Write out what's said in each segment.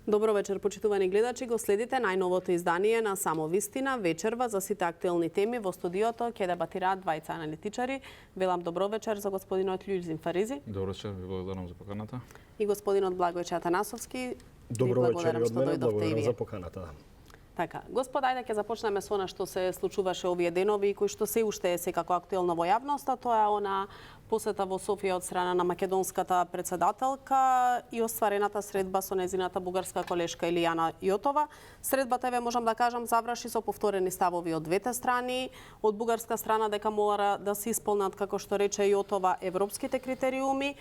Добро вечер, почитувани гледачи. Го следите најновото издание на Само вистина, вечерва за сите актуелни теми. Во студиото ќе дебатираат двајца аналитичари. Велам добро вечер за господинот Љузин Фаризи. Добро вечер, ви благодарам за поканата. И господинот Благој Атанасовски. Добро вечер и од мене, благодарам за поканата. Така, господа, ајде ќе започнеме со она што се случуваше овие денови и кој што се уште е секако актуелно во јавноста, тоа е она посета во Софија од страна на македонската председателка и остварената средба со незината бугарска колешка Илијана Јотова. Средбата, можам да кажам, заврши со повторени ставови од двете страни. Од бугарска страна дека мора да се исполнат, како што рече Јотова, европските критериуми,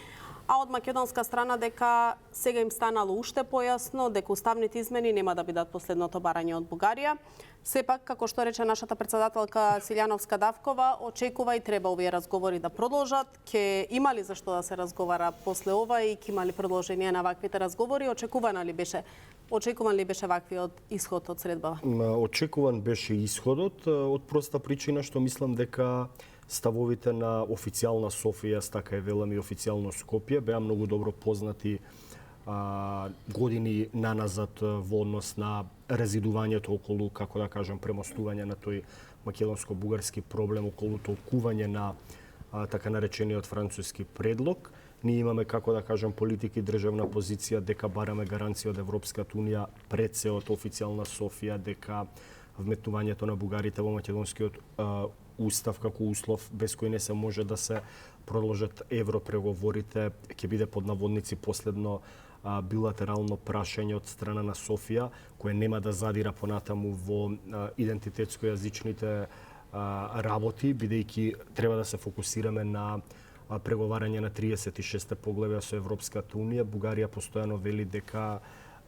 а од македонска страна дека сега им станало уште појасно дека уставните измени нема да бидат последното барање од Бугарија. Сепак, како што рече нашата председателка Силјановска Давкова, очекува и треба овие разговори да продолжат. Ке има ли зашто да се разговара после ова и ке има ли продолжение на ваквите разговори? Очекуван ли беше ваквиот исход од средбава? Очекуван беше исходот од проста причина што мислам дека ставовите на официјална Софија, така е велам и официјално Скопје, беа многу добро познати години наназад во однос на резидувањето околу, како да кажам, премостување на тој македонско-бугарски проблем, околу толкување на така наречениот француски предлог. Ние имаме, како да кажам, политики и државна позиција дека бараме гаранција од Европската унија пред се од официјална Софија дека вметнувањето на бугарите во македонскиот устав како услов без кој не се може да се продолжат европреговорите ќе биде под наводници последно билатерално прашање од страна на Софија, кое нема да задира понатаму во идентитетско-јазичните работи, бидејќи треба да се фокусираме на преговарање на 36 поглавја со Европската унија. Бугарија постојано вели дека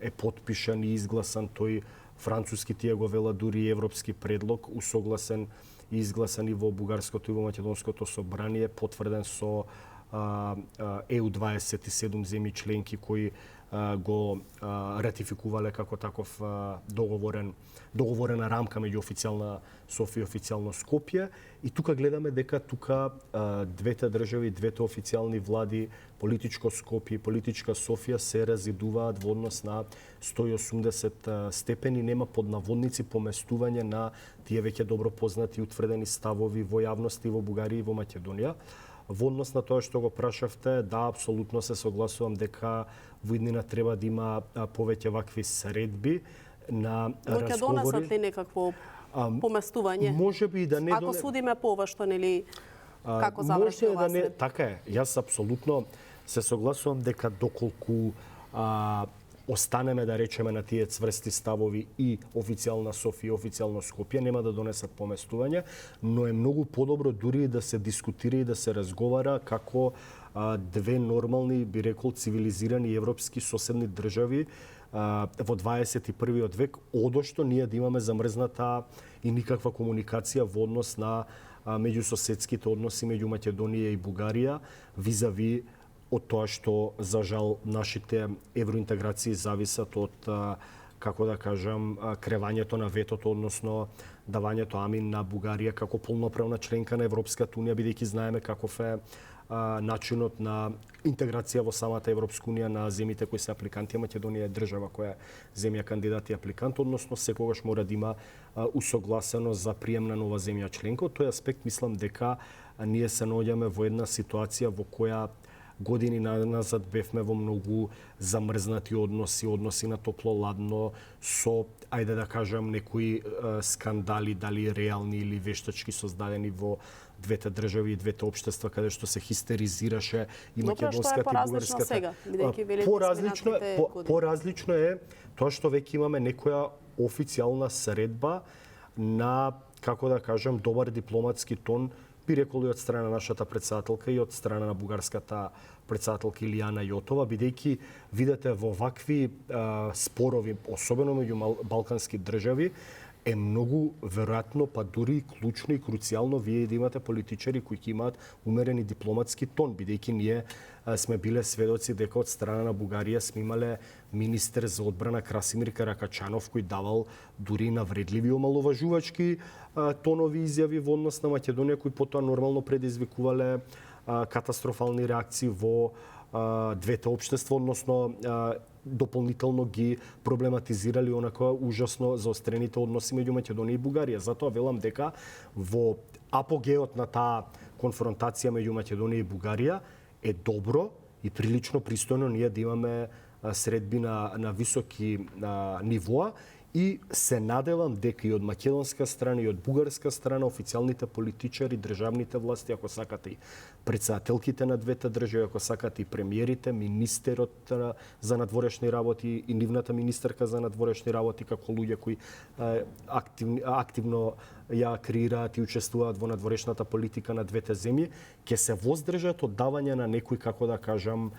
е потпишан и изгласан тој француски, тие го вела дури и европски предлог, усогласен и изгласан и во бугарското и во македонското собрание, потврден со ЕУ 27 земји членки кои го ратификувале како таков договорена рамка меѓу официјална Софија и официјално Скопје. И тука гледаме дека двете држави, двете официјални влади, политичко Скопје и политичка Софија се разидуваат во однос на 180 степени, нема под наводници поместување на тие веќе добро познати и утврдени ставови во јавност и во Бугарија и во Македонија. Во однос на тоа што го прашавте, да, апсолутно се согласувам дека во иднина треба да има повеќе вакви средби на разговори. Ќе донесат ли некакво поместување? Можеби и да не. Ако судиме по ова што нели како заврши ова средба? Така е. Јас апсолутно се согласувам дека доколку останеме, да речеме, на тие цврсти ставови и официјална Софија и официјално Скопје, нема да донесат поместување, но е многу подобро дури да се дискутира и да се разговара како две нормални, би рекол, цивилизирани европски соседни држави во 21. век, одошто ние да имаме замрзната и никаква комуникација во однос на меѓусоседските односи меѓу Македонија и Бугарија, визави од тоа што, за жал, нашите евроинтеграции зависат од, како да кажам, кревањето на ветото, односно давањето амин на Бугарија како полноправна членка на Европската унија, бидејќи знаеме каков е начинот на интеграција во самата Европска унија на земјите кои се апликанти. Македонија е држава која е земја кандидат и апликант, односно секогаш мора да има усогласено за прием на нова земја членка. Од тој аспект мислам дека ние се наоѓаме во една ситуација во која години назад бевме во многу замрзнати односи на топло-ладно со, ајде да кажам, некои скандали, дали реални или вештачки создадени во двете држави и двете општества, каде што се хистеризираше и македонската и бугарската. Поразлично е тоа што веќе имаме некоја официјална средба на, како да кажам, добар дипломатски тон, би рекол и од страна на нашата председателка и од страна на бугарската председателка Илијана Јотова, бидејќи видите во вакви спорови, особено меѓу балкански држави, е многу веројатно, па дури клучно и круцијално вие да имате политичари кои ќе имаат умерен и дипломатски тон, бидејќи ние сме биле сведоци дека од страна на Бугарија сме имале министер за одбрана Красимир Каракачанов кој давал дури навредливи омаловажувачки тонови изјави во однос на Македонија, кои потоа нормално предизвикувале катастрофални реакции во двете општества, односно дополнително ги проблематизирали онака ужасно заострените односи меѓу Македонија и Бугарија. Затоа велам дека во апогеот на таа конфронтација меѓу Македонија и Бугарија е добро и прилично пристојно ние да имаме средби на високи нивоа и се надевам дека и од македонска страна и од бугарска страна официјалните политичари, државните власти, ако сакате и председателките на двете држави, ако сакате и премиерите, министерот за надворешни работи и нивната министерка за надворешни работи, како луѓе кои активно ја креираат и учествуваат во надворешната политика на двете земји, ќе се воздржат од давање на некои, како да кажам,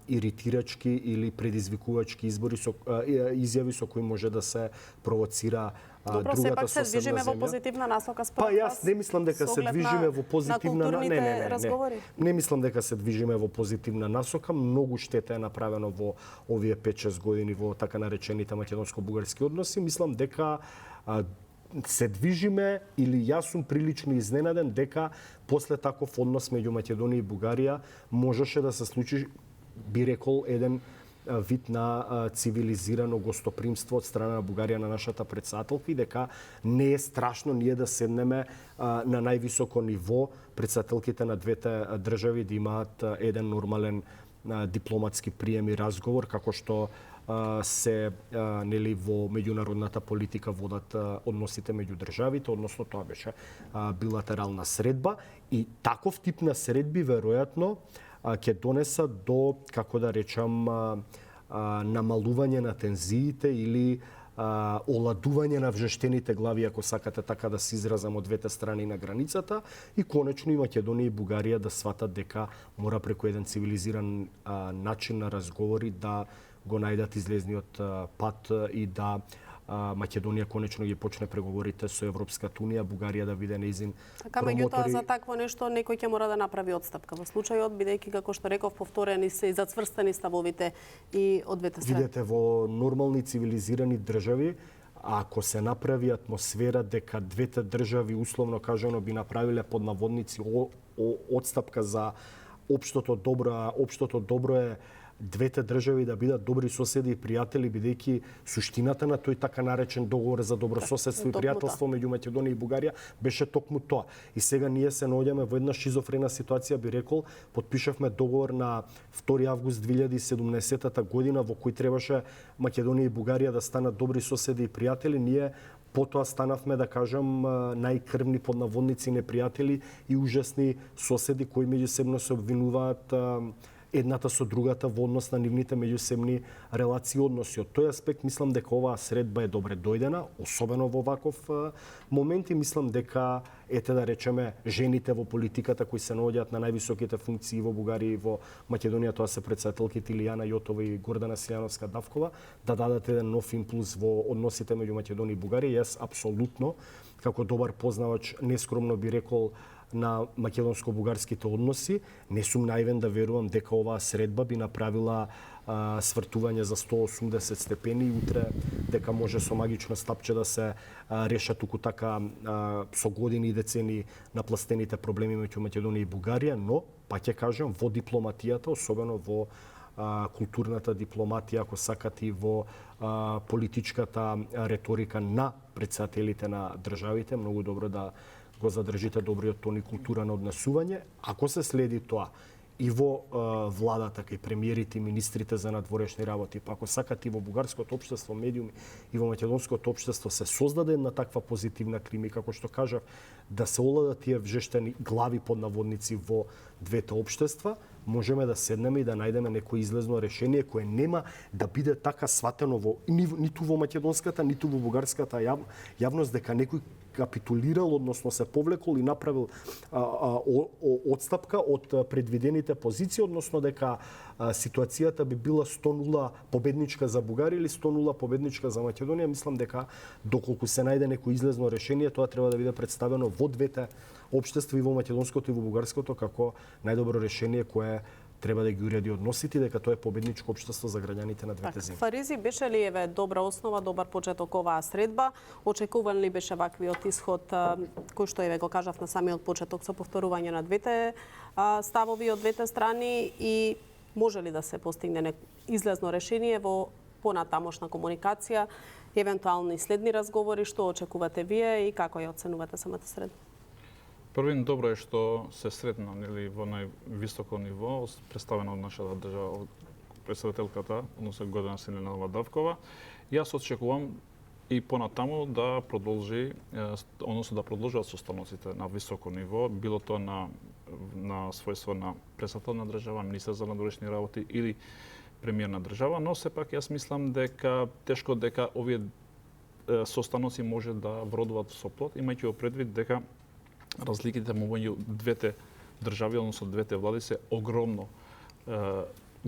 иритирачки или предизвикувачки изјави со кои може да се провоцира Добро, другата сепак се соседна движиме во земја. позитивна насока според Па јас вас, не мислам дека со се оглед движиме во позитивна на културните разговори. Не мислам дека се движиме во позитивна насока. Многу штета е направено во овие 5-6 години во така наречените македонско-бугарски односи. Мислам дека се движиме или јас сум прилично изненаден дека после таков однос меѓу Македонија и Бугарија можеше да се случи, би рекол, еден вид на цивилизирано гостопримство од страна на Бугарија на нашата председателка и дека не е страшно ние да седнеме на највисоко ниво председателките на двете држави да имаат еден нормален дипломатски прием и разговор како што се нели во меѓународната политика водат односите меѓу државите, односно тоа беше билатерална средба и таков тип на средби веројатно ќе донеса до, како да речам, намалување на тензиите или оладување на вжештените глави, ако сакате така да се изразам, од двете страни на границата и конечно и Македонија и Бугарија да сватат дека мора преку еден цивилизиран начин на разговори да го најдат излезниот пат и да Македонија конечно ги почне преговорите со Европската унија, Бугарија да биде нејзин Така, меѓутоа за такво нешто некој ќе мора да направи одстапка. Во случајот, бидејќи, како што реков, повторени се и зацврстени ставовите и од двете страни. Видете, во нормални цивилизирани држави, ако се направи атмосфера дека двете држави, условно кажано, би направиле под наводници одстапка за општото добро, а општото добро е двете држави да бидат добри соседи и пријатели, бидејќи суштината на тој така наречен договор за добрососедство и пријателство меѓу Македонија и Бугарија беше токму тоа. И сега ние се наоѓаме во една шизофрена ситуација, би рекол, подпишавме договор на 2 август 2017 година во кој требаше Македонија и Бугарија да станат добри соседи и пријатели. Ние потоа станавме, да кажам, најкрвни под наводници непријатели и ужасни соседи кои меѓусебно се обвинуваат едната со другата во однос на нивните меѓусебни релации и односи. Од тој аспект мислам дека оваа средба е добре дојдена, особено во ваков момент и мислам дека ете да речеме жените во политиката кои се наоѓаат на највисоките функции во Бугарија и во Македонија, тоа се председателките Илијана Јотова и Гордана Силјановска-Давкова, да дадат еден нов импулс во односите меѓу Македонија и Бугарија. Јас апсолутно како добар познавач нескромно би рекол на македонско-бугарските односи, не сум наивен да верувам дека оваа средба би направила свртување за 180 степени и утре дека може со магично стапче да се решат туку така со години и децени напластените проблеми меѓу Македонија и Бугарија, но, па ќе кажам, во дипломатијата, особено во културната дипломатија, ако сакате, и во политичката реторика на председателите на државите, многу добро да го задржите добриот тон и култура на однесување. Ако се следи тоа и во владата, кај премиерите и министрите за надворешни работи, па ако сакате и во бугарското општество, медиуми и во македонското општество се создаде една таква позитивна клима, како што кажав, да се оладат тие вжештени глави под наводници во двете општества, можеме да седнеме и да најдеме некој излезно решение кое нема да биде така сватено ниту во македонската, ниту во бугарската јавност дека некој капитулирал, односно се повлекол и направил одстапка од предвидените позиции, односно дека ситуацијата би била 100-0 победничка за Бугарија или 100-0 победничка за Македонија. Мислам дека доколку се најде некој излезно решение, тоа треба да биде представено во двете општества, и во македонското и во бугарското, како најдобро решение кое треба да ги уреди односите, дека тоа е победничко општество за граѓаните на двете земји. Фаризи, беше ли еве добра основа, добар почеток оваа средба? Очекуван ли беше ваквиот исход, кој што еве го кажав на самиот почеток, со повторување на двете ставови од двете страни, и може ли да се постигне излезно решение во понатамошна комуникација, евентуални следни разговори, што очекувате вие и како ја оценувате самата средба? Првин, добро е што се сретна нели во највисоко ниво, представено од нашата држава, председателката, односно Гордана Селенова Давкова. Јас очекувам и понатаму да продолжи, односно да продолжат состаноците на високо ниво, било тоа на својство на председател на држава, министер за надворешни работи или премиер на држава, но сепак јас мислам дека тешко дека овие состаноци може да вродуваат со плод, имајќи во предвид дека разликите меѓу двете држави, односно двете влади се огромно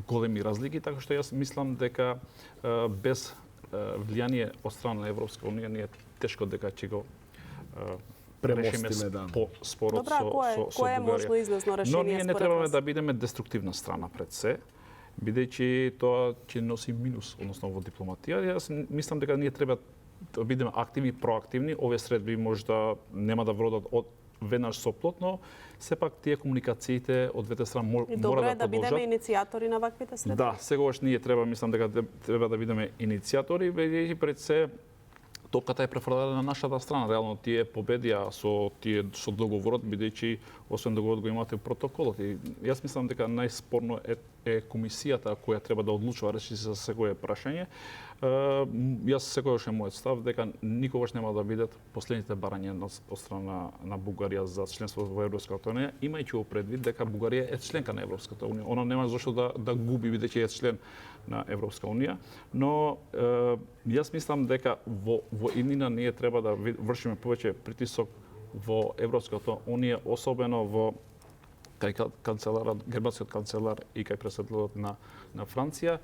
големи разлики, така што јас мислам дека без влијание од страна на Европска унија ние тешко дека ќе го решиме спорот со Бугарија. Кое е можно излезно решение? Но ние не требаме да бидеме деструктивна страна пред се, бидејќи тоа ќе носи минус, односно во дипломатија. Јас мислам дека ние треба да бидеме активни, проактивни. Овие средби можда нема да вродат од веднаш со плод, но сепак тие комуникациите од двете страни мора да продолжат. Добро е да бидеме иницијатори на ваквите средби. Да, сегогаш ние мислам дека треба да бидеме иницијатори, бидејќи пред се топката е префрлена на нашата страна. Реално тие победија со договорот, бидејќи освен договорот го имате протоколот. И јас мислам дека најспорно е комисијата која треба да одлучува реши за секое прашање. Јас секогаш е мојот став дека никогаш нема да бидат последните барања од страна на Бугарија за членство во Европската унија, имајќи во предвид дека Бугарија е членка на Европската унија. Она нема зошто да губи бидејќи е член на Европска унија, но јас мислам дека во иднина ние треба да вршиме повеќе притисок во Европската унија, особено во кај германскиот канцелар и кај председателот на Франција,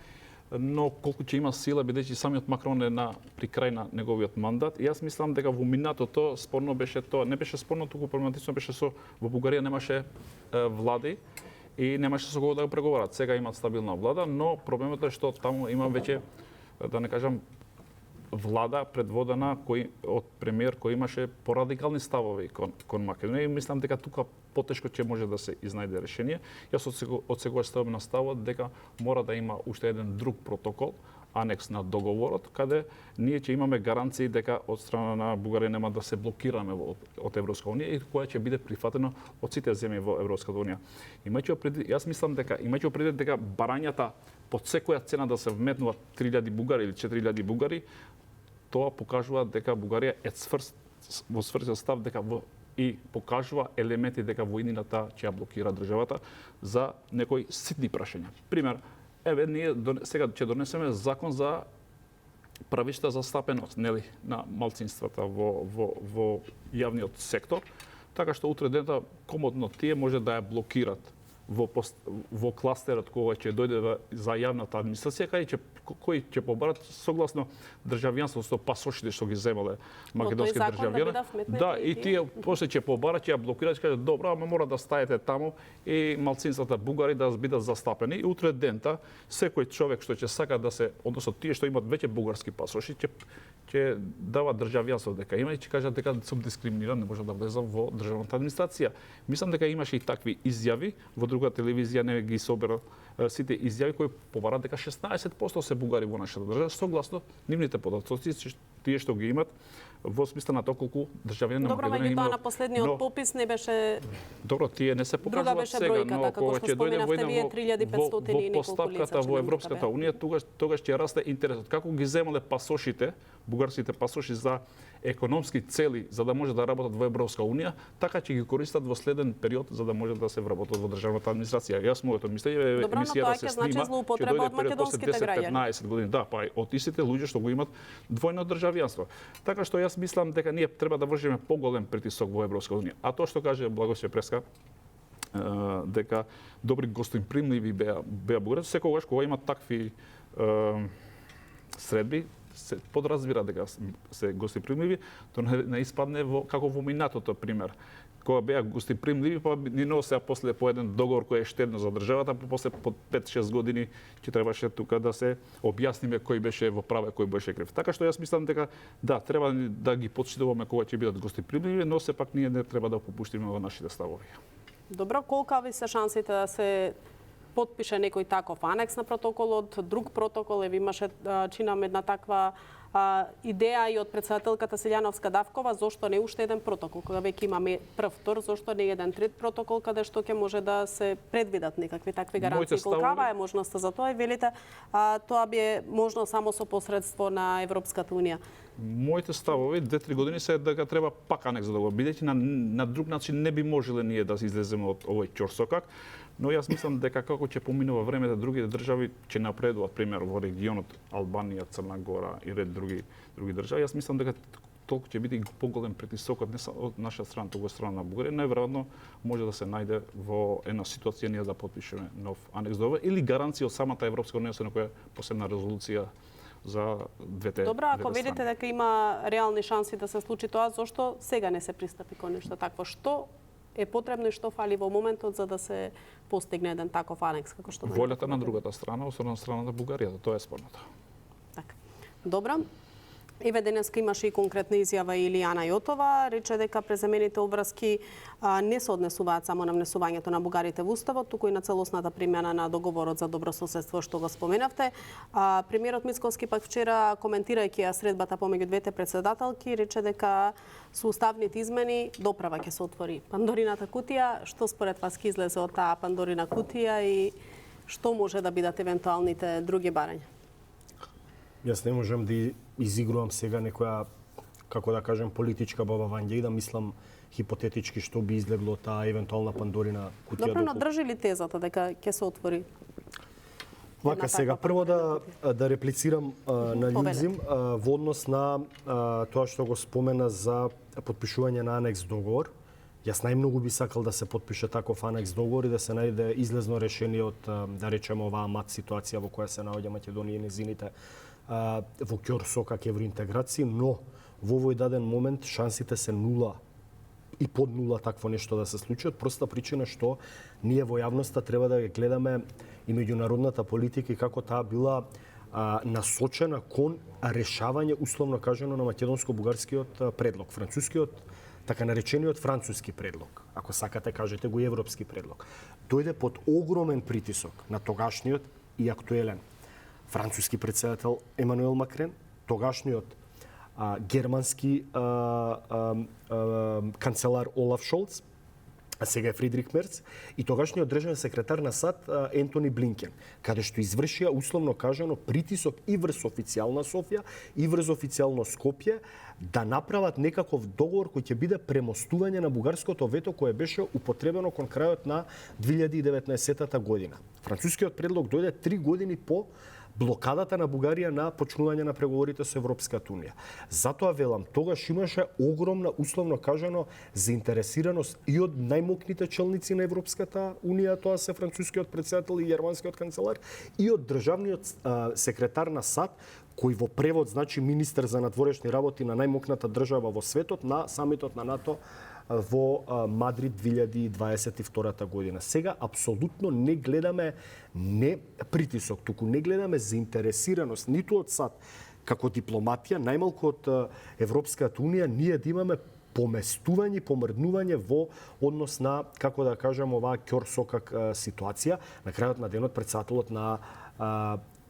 но колку ќе има сила, бидејќи самиот Макрон е при крај на неговиот мандат. И јас мислам дека во минатото спорно беше тоа, не беше спорно, туку проблематично беше во Бугарија немаше влади и немаше со кого да го преговарат. Сега имаат стабилна влада, но проблемот е што таму има веќе, да не кажам, влада предводена од премиер кој имаше порадикални ставови кон Македонија и мислам дека тука потешко ќе може да се изнајде решение. Јас од сегогаш ставам на ставот дека мора да има уште еден друг протокол, анекс на договорот, каде ние ќе имаме гаранции дека од страна на Бугарија нема да се блокираме од Европска унија и која ќе биде прифатено од сите земји во Европската унија. Јас мислам дека имајќи предвид дека барањата под секоја цена да се вметнуваат 3000 бугари или 4000 бугари, тоа покажува дека Бугарија е во сврсен став и покажува елементи дека војнината ќе ја блокира државата за некои ситни прашања. Пример, ние сега ќе донесеме закон за правишта за стапеност, нели, на малцинствата во јавниот сектор, така што утре дента комодно тие може да ја блокират во кластерот кој ќе дојде за јавната администрација, кои ќе побарат согласно државјанство со пасошите што ги земале македонски државјани. Да, и тие после ќе побарат, ќе ја блокираат, ќе кажат добро, ама мора да стаете таму и малцинствата бугари да бидат застапени и утре дента секој човек што ќе сака да се, односно тие што имаат веќе бугарски пасоши, ќе дава државјанство дека има и ќе кажат дека сум дискриминиран, не можам да влезам во државната администрација. Мислам дека имаше и такви изјави, во друга телевизија не ги собера сите изјави кои побарат дека 16% се бугари во нашата држава, согласно нивните податоци, тие што ги имат во смисла на тоа колку државјани на Македонија има. Добро, меѓутоа на последниот попис не беше. Добро, тие не се покажуваат сега, но кога ќе дојде во постапката во Европската унија, тогаш ќе расте интересот. Како ги земале пасошите, бугарските пасоши за економски цели за да може да работат во Европска унија, така ќе ги користат во следен период за да може да се вработат во државната администрација. Јас моето мислење е емисијата се снима, ќе дојде период после 10-15 години. Да, па од истите луѓе што го имат двојно државјанство. Така што јас мислам дека ние треба да вршиме поголем притисок во Европска унија. А тоа што каже Благослове Преска, дека добри гостопримливи беа бугарци, секогаш кога има такви средби, се подразбира дека се гостопримливи, тоа не испадне како во минатото пример. Кога беа гостопримливи, па ни носеа после по еден договор кој е штедно за државата, па после по 5-6 години ќе требаше тука да се објасниме кој беше во праве, кој беше крив. Така што јас мислам дека да, треба да ги почитуваме кога ќе бидат гостопримливи, но сепак ние не треба да попуштиме во нашите ставови. Добро, колкави се шансите да се потпише некој таков анекс на протоколот, друг протокол, еве имаше чинам една таква идеја и од председателката Силјановска Давкова, зошто не уште еден протокол, кога веќе имаме прв, втор, зошто не еден трет протокол каде што ќе може да се предвидат некакви такви гаранции. Колкава е можноста за тоа и велите тоа би можно само со посредство на Европската унија. Моите ставови 2-3 години се дека треба пак анекс за договор, бидејќи на друг начин не би можеле ние да излеземе од овој ќорсокак, но јас мислам дека како ќе поминува времето, другите држави ќе напредуваат, пример во регионот Албанија, Црна Гора и ред други држави. Јас мислам дека толку ќе биде поголем притисокот не само од наша страна, туку од страна на Бугарија, најверојатно може да се најде во една ситуација ние да потпишеме нов анекс договор или гаранција од самата Европска унија со некоја посебна резолуција за двете. Добро, ако видите дека има реални шанси да се случи тоа, зошто сега не се пристапи кон нешто такво? Што е потребно и што фали во моментот за да се постигне еден таков анекс, како што волјата на другата страна, особено страна на Бугарија, тоа е спорното. Така. Добро. Еве денеска имаше и конкретна изјава Илијана Јотова, рече дека преземените обврски не се однесуваат само на внесувањето на бугарите во уставот, туку и на целосната примена на договорот за добрососедство што го споменавте. Премиерот Мицкоски пак вчера, коментирајќи ја средбата помеѓу двете председателки, рече дека со уставните измени доправа ќе се отвори Пандорината кутија. Што според вас ќе излезе од таа Пандорина кутија и што може да бидат евентуалните други барања? Јас не можам да изигрувам сега некоја, како да кажем, политичка баба Вања и да мислам хипотетички што би излегло таа евентуална Пандорина кутија. Добро, но држи ли тезата дека ќе се отвори? Вака сега, прво да реплицирам на Љузим во однос на тоа што го спомена за потпишување на анекс договор. Јас најмногу би сакал да се потпише таков анекс договор и да се најде излезно решение од, да речеме, оваа мат ситуација во која се наоѓа Македонија и незините во ќорсокак евроинтеграција, но во овој даден момент шансите се нула и под нула такво нешто да се случи, од проста причина што ние во јавноста треба да ја гледаме и меѓународната политика и како таа била насочена кон решавање, условно кажано, на македонско-бугарскиот предлог, францускиот, така наречениот француски предлог, ако сакате кажете го европски предлог, дојде под огромен притисок на тогашниот и актуелен француски председател Емануел Макрон, тогашниот германски канцелар Олаф Шолц, а сега е Фридрих Мерц, и тогашниот државен секретар на САД Ентони Блинкен, каде што извршија, условно кажано, притисок и врз официјална Софија и врз официјално Скопје да направат некаков договор кој ќе биде премостување на бугарското вето кое беше употребено кон крајот на 2019 година. Францускиот предлог дојде 3 години по блокадата на Бугарија на почнување на преговорите со Европската унија. Затоа велам, тогаш имаше огромна, условно кажано, заинтересираност и од најмокните челници на Европската унија, тоа се францускиот председател и германскиот канцелар, и од државниот секретар на САД, кој во превод значи министер за надворешни работи на најмокната држава во светот на самитот на НАТО во Мадрид 2022 година. Сега апсолутно не гледаме не притисок, туку не гледаме заинтересираност ниту од САД како дипломатија, најмалку од Европската унија, ние да имаме поместување, помрднување во однос на, како да кажам, оваа ќорсокак ситуација. На крајот на денот председателот на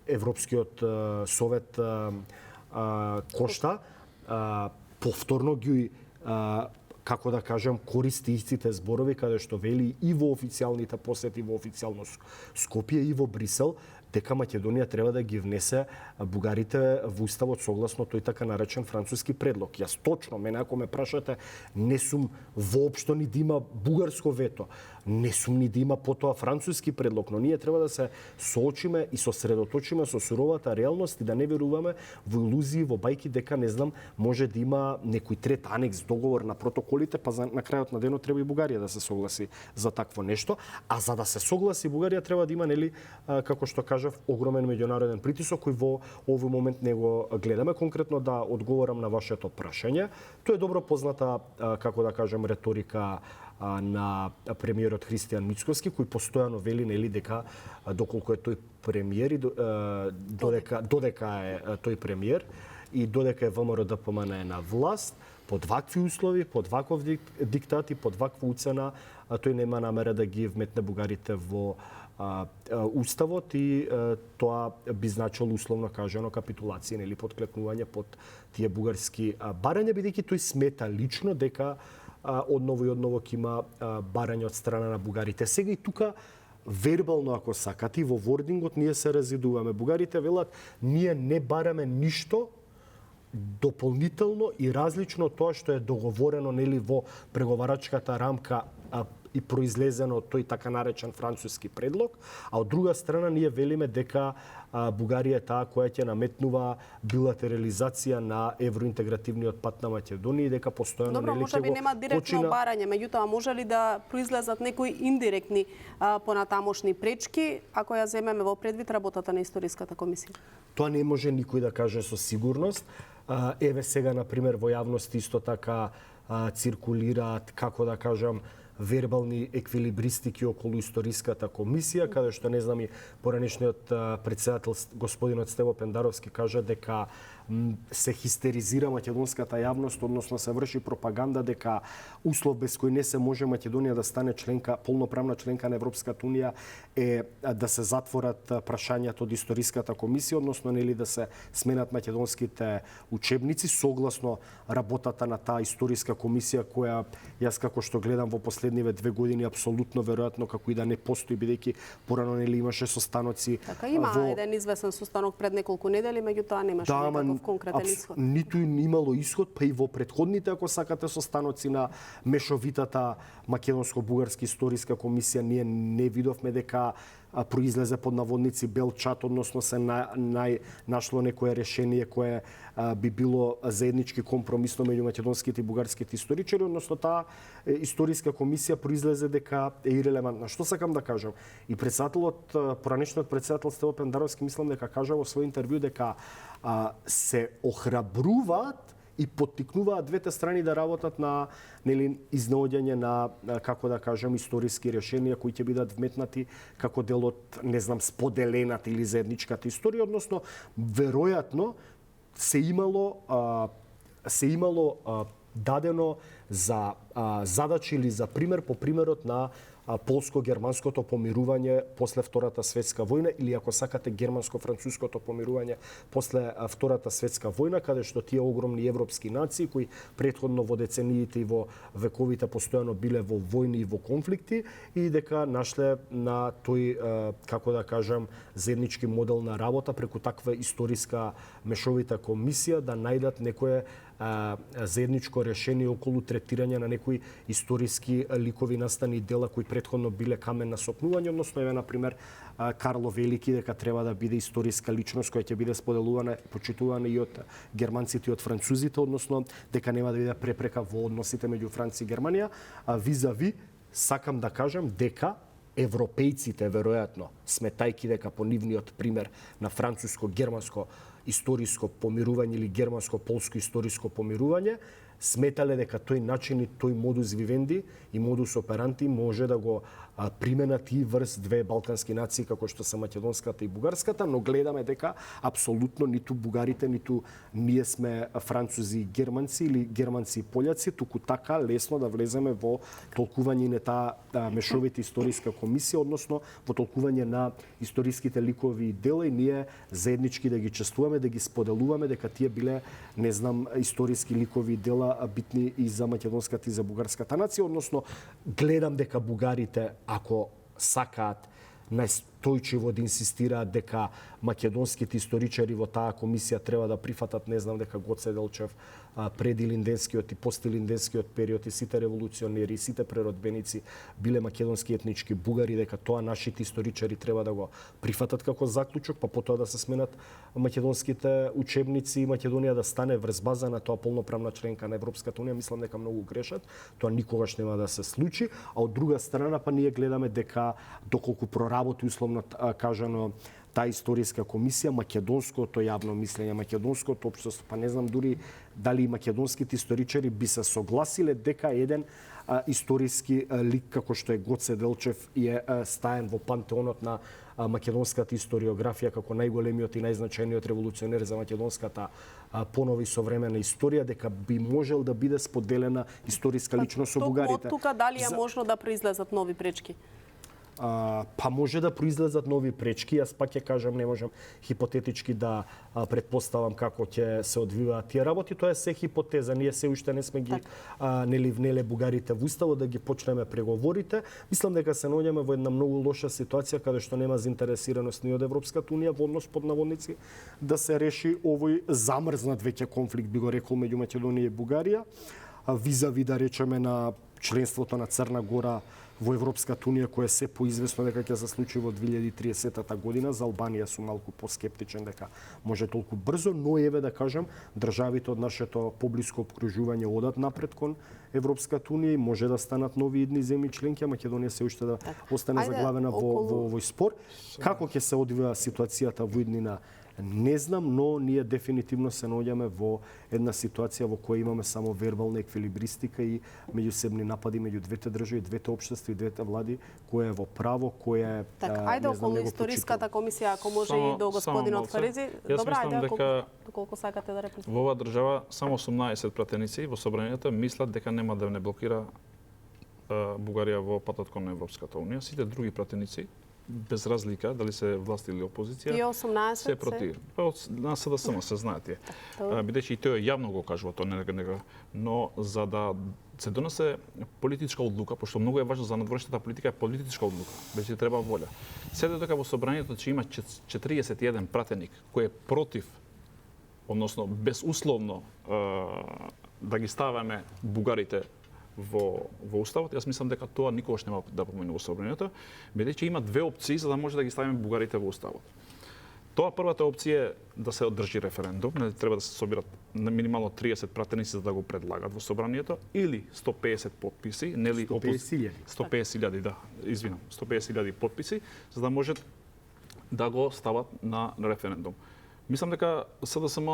Европскиот совет Кошта повторно ги како да кажам, користи истите зборови каде што вели и во официјалните посети во официјално Скопје и во Брисел дека Македонија треба да ги внесе бугарите во уставот согласно тој така наречен француски предлог. Јас точно, мене ако ме прашате, не сум воопшто ни да има бугарско вето, не сум ни да има потоа француски предлог, но ние треба да се соочиме и сосредоточиме со суровата реалност и да не веруваме во илузии, во бајки дека не знам може да има некој трет анекс договор на протоколите, па на крајот на денот треба и Бугарија да се согласи за такво нешто, а за да се согласи Бугарија треба да има, нели, како што кажав, огромен меѓународен притисок кој во овој момент не го гледаме. Конкретно да одговорам на вашето прашање, тоа е добро позната, како да кажем, реторика на премиерот Христијан Мицкоски, кој постојано вели, нели, дека доколку е тој премиер и додека е тој премиер и додека е ВМРО-ДПМН на власт, под вакви услови, под ваков диктат и под ваква уцена, тој нема намера да ги вметне бугарите во уставот и тоа би значило условно кажано капитулација или подклекнување под тие бугарски барања, бидејќи тој смета лично дека одново и одново ќе има барање од страна на бугарите. Сега и тука вербално, ако сакате, во вордингот ние се разидуваме. Бугарите велат, ние не бараме ништо дополнително и различно од тоа што е договорено нели во преговарачката рамка и произлезено од тој така наречен француски предлог, а од друга страна ние велиме дека Бугарија е таа која ќе наметнува билатерализација на евроинтегративниот пат на Македонија и дека постојано Добро, нели може би нема директно барање, меѓутоа може ли да произлезат некои индиректни понатамошни пречки, ако ја земеме во предвид работата на историската комисија? Тоа не може никој да каже со сигурност. Еве сега, например, во јавност исто така циркулираат, како да кажам, вербални еквилибристики околу историската комисија, каде што не знам и поранешниот претседател господинот Стево Пендаровски кажа дека се хистеризира македонската јавност, односно се врши пропаганда дека услов без кој не се може Македонија да стане членка, полноправна членка на Европската унија е да се затворат прашањата од историската комисија, односно нели да се сменат македонските учебници согласно работата на таа историска комисија која јас како што гледам во последниве 2 години апсолутно веројатно како и да не постои, бидејќи порано нели имаше состаноци. Така има еден известен состанок пред неколку недели, меѓутоа немаше никаков конкретен исход. Ниту имало исход, па и во претходните, ако сакате, состаноци на мешовитата македонско-бугарски историска комисија, ние не видовме дека произлезе под наводници бел чат, односно се нашло некое решение кое би било заеднички компромисно меѓу македонските и бугарските историчари, односно таа историска комисија произлезе дека е ирелевантна. Што сакам да кажам? И председателот, поранешниот председател Стево Пендаровски, мислам дека кажа во свој интервју дека се охрабруваат и поттикнуваат двете страни да работат на нели изнаоѓање на, како да кажам, историски решенија кои ќе бидат вметнати како дел од, не знам, споделената или заедничката историја, односно веројатно се имало дадено за задача или за пример по примерот на полско-германското помирување после Втората светска војна или ако сакате германско-француското помирување после Втората светска војна, каде што тие огромни европски нации кои претходно во децениите и во вековите постојано биле во војни и во конфликти и дека нашле на тој, како да кажам, заеднички модел на работа преку таква историска мешовита комисија да најдат некое заедничко решение околу третирање на некои историски ликови настани дела кои претходно биле камен на сопнување, односно еве на пример Карло Велики дека треба да биде историска личност која ќе биде споделувана, почитувана и од германците и од французите, односно дека нема да биде препрека во односите меѓу Франција и Германија, визави сакам да кажам дека европејците веројатно сметајки дека по нивниот пример на француско-германско историско помирување или германско-полско историско помирување, сметале дека тој начин и тој модус вивенди и модус операнти може да го применат и врз две балкански нации како што се македонската и бугарската, но гледаме дека апсолутно ниту бугарите, ниту ние сме французи и германци или германци и пољаци, туку така лесно да влеземе во толкување на таа мешовита историска комисија, односно во толкување на историските ликови и дела и ние заеднички да ги чествуваме, да ги споделуваме дека тие биле, не знам, историски ликови и дела битни и за македонската и за бугарската нација, односно гледам дека бугарите ако сакаат најстојчиво да инсистираат дека македонските историчари во таа комисија треба да прифатат, не знам, дека Гоце Делчев пред илинденскиот и постилинденскиот период и сите револуционери, и сите преродбеници биле македонски етнички бугари, дека тоа нашите историчари треба да го прифатат како заклучок, па потоа да се сменат македонските учебници и Македонија да стане врз база на тоа полноправна членка на Европската унија, мислам дека многу грешат. Тоа никогаш нема да се случи, а од друга страна па ние гледаме дека доколку проработи условно кажано таа историска комисија, македонското јавно мислење, македонското општество, па не знам дури дали и македонските историчари би се согласиле дека еден историски лик како што е Гоце Делчев е стаен во пантеонот на македонската историографија како најголемиот и најзначајниот револуционер за македонската понова и современа историја, дека би можел да биде споделена историска личност со бугарите. Тука дали е можно да произлезат нови пречки? па може да произлезат нови пречки. Јас пак ќе кажам, не можам хипотетички да претпоставам како ќе се одвиваат тие работи. Тоа е се хипотеза. Ние се уште не сме ги нели внеле бугарите во уставот да ги почнеме преговорите. Мислам дека се наоѓаме во една многу лоша ситуација каде што нема заинтересираност ни од Европската унија во однос под наводници да се реши овој замрзнат веќе конфликт, би го рекол, меѓу Македонија и Бугарија, визави да речеме на членството на Црна Гора во Европската унија, кое се поизвестно дека ќе се случи во 2030 година. За Албанија сум малку поскептичен дека може толку брзо, но еве да кажам, државите од нашето поблиско обкружување одат напред кон Европската унија и може да станат нови идни земји членки, а Македонија се уште да остане заглавена во овој спор. Како ќе се одвива ситуацијата во иднина не знам, но ние дефинитивно се наоѓаме во една ситуација во која имаме само вербална еквилибристика и меѓусебни напади меѓу двете држави, двете општества и двете влади, која е во право, која е така, ајде околу историската комисија, ако може и до господинот Фаризи. Добра, ајде, доколку сакате да репликирате. Во оваа држава само 18 пратеници во собранието мислат дека нема да не блокира Бугарија во патот кон Европската унија. Сите други пратеници, без разлика дали се власт или опозиција, и 18 се против. На СДСМ се знаат тие. Бидејќи и тој јавно го кажува тоа, но за да се донесе политичка одлука, пошто многу е важно за надворешната политика е политичка одлука, веќе треба волја. Седе дека во собранието че има 41 пратеник кој е против, односно безусловно да ги ставаме бугарите во уставот, јас мислам дека тоа никогаш нема да помине во собранието, бидејќи има две опции за да може да ги ставиме бугарите во уставот. Тоа првата опција е да се одржи референдум, не треба да се собират на минимално 30 пратеници за да го предлагат во собранието или 150 потписи, нели 150.000, да, извинам, 150.000 потписи за да можат да го стават на референдум. Мислам дека СДСМ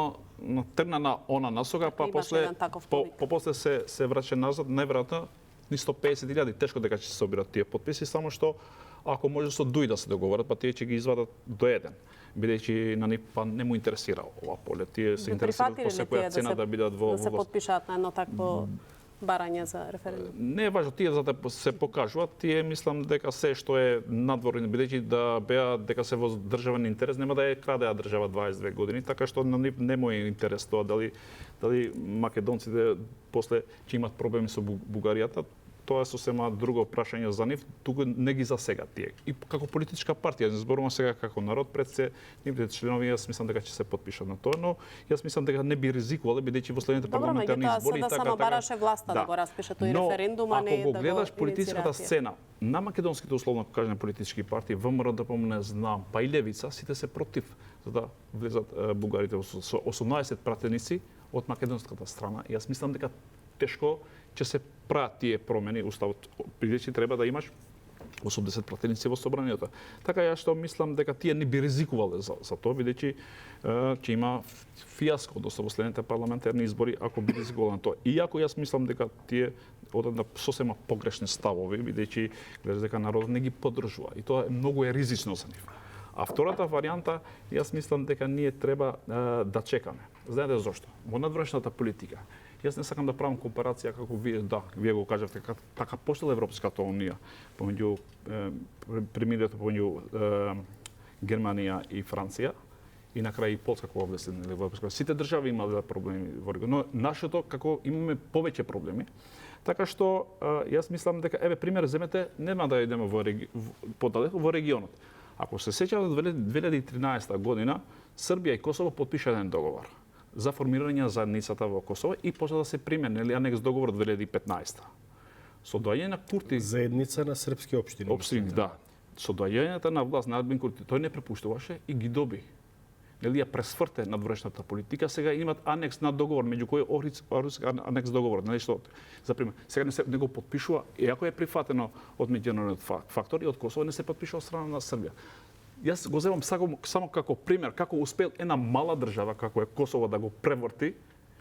тргна на она насога, па после се враќа назад, најверојатно ни 150.000, тешко дека ќе се соберат тие потписи, само што ако може со дуј да се договорат, па тие ќе ги извадат до еден. Бидејќи на нив па не му интересира ова поле. Тие се интересираат по секоја цена да бидат во да се потпишат на едно такво барање за референдум. Не е важно тие за да се покажуваат, тие мислам дека се што е надворно, бидејќи да беа дека се во државен интерес, нема да е крадеа држава 22 години, така што на нив не му е интерес тоа дали македонците после ќе имат проблеми со Бугаријата. Тоа е сосема друго прашање за нив, туку не ги засега тие. И како политичка партија, не зборувам сега како народ, пред се нивните членови, јас мислам дека ќе се потпишат на тоа, но јас мислам дека не би ризикувале бидејќи во следните парламентарни избори така само бараше власта да го распише тој референдум, а не да го ако гледаш политичката сцена на македонските условно кажани политички партии, ВМРО, ДПМН, знам, па и Левица, сите се против за да влезат бугарите со 18 пратеници од македонската страна. Јас мислам дека тешко ќе се прават тие промени уставот, бидејќи треба да имаш 80 пратеници во собранието. Така јас што мислам дека тие не би ризикувале за тоа, бидејќи ќе има фиаско до следните парламентарни избори ако би ризикувале на тоа. Иако јас мислам дека тие одат на сосема погрешни ставови, бидејќи гледаш дека народот не ги поддржува и тоа многу е ризично за нив. А втората варијанта, јас мислам дека ние треба да чекаме. Знаете зошто? Во надворешната политика јас не сакам да правам компарација како вие го кажавте, така почнала Европската унија помеѓу премирието помеѓу Германија и Франција и на крај и Полска кога влезе во Европска. Сите држави имале проблеми во регионот, но нашето како имаме повеќе проблеми. Така што јас мислам дека еве пример земете, нема да идеме подалеку во регионот. Ако се сеќавате од 2013 година, Србија и Косово потпиша еден договор за формирање на заедницата во Косово и почна да се примени анекс договор 2015. Со доаѓање на Курти заедница на српски општини. Општини, да. Со доаѓањето на власт на Албин Курти, тој не препуштуваше и ги доби. Нели ја пресврте надворешната политика, сега имат анекс на договор меѓу кој Охридски анекс договор, нели што за пример, сега не го потпишува, иако е прифатено од меѓународниот фактор и од Косово не се потпишува од страна на Србија. Јас го земам само како пример како успел една мала држава како е Косово да го преврти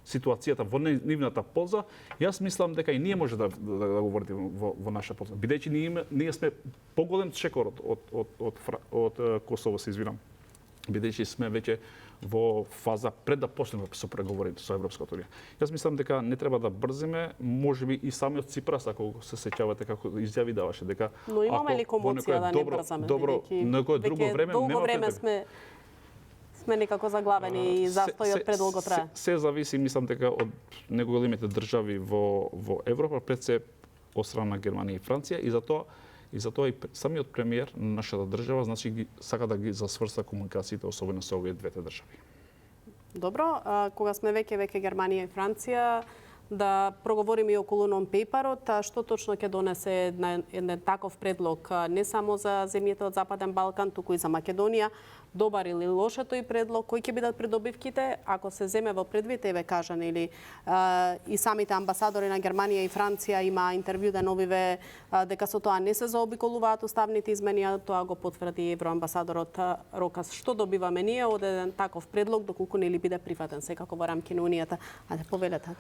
ситуацијата во нивната полза. Јас мислам дека и ние може да го вртиме во наша полза. Бидејќи ние сме поголем чекор од Косово, се извинам. Бидејќи сме веќе во фаза пред да почнеме со преговорите со Европската унија. Јас мислам дека не треба да брзиме, можеби и самиот Ципрас, ако се сеќавате како изјави даваше дека Но имаме ли комоција да не брзаме? Добро, некое друго време долго време сме некако заглавени и застојот предолго трае. Се зависи, мислам дека од неголемите држави во Европа, пред се од страна на Германија и Франција, и затоа и самиот премиер на нашата држава значи сака да ги засврста комуникациите, особено со овие двете држави. Добро, кога сме веќе Германија и Франција, да проговориме и околу нон-пейперот, што точно ќе донесе еден таков предлог не само за земјите од Западен Балкан, туку и за Македонија, добар или лош е тој предлог, кои ќе бидат придобивките, ако се земе во предвид, еве кажан или и самите амбасадори на Германија и Франција има интервју деновиве дека со тоа не се заобиколуваат уставните измени, а тоа го потврди евроамбасадорот Рокас. Што добиваме ние од еден таков предлог, доколку не ли биде прифатен секако во рамки на Унијата? Ајде, повелете.